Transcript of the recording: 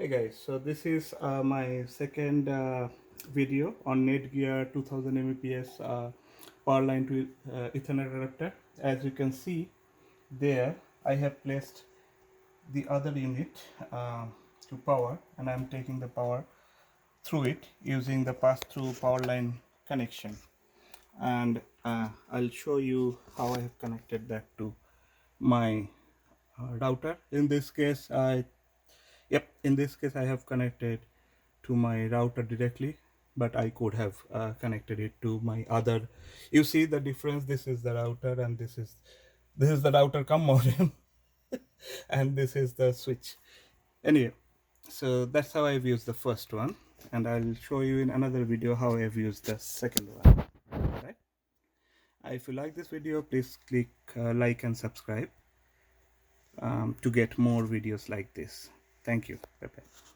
Hey guys, so this is my second video on NetGear 2000 Mbps PowerLine to Ethernet adapter. As you can see there, I have placed the other unit to power, and I'm taking the power through it using the pass-through PowerLine connection. And I'll show you how I have connected that to my router. In this case, I have connected to my router directly, but I could have connected it to my other. You see the difference? This is the router, and this is the router come modem, and this is the switch. Anyway, so that's how I've used the first one, and I'll show you in another video how I've used the second one. Right? If you like this video, please click like and subscribe to get more videos like this. Thank you. Bye bye.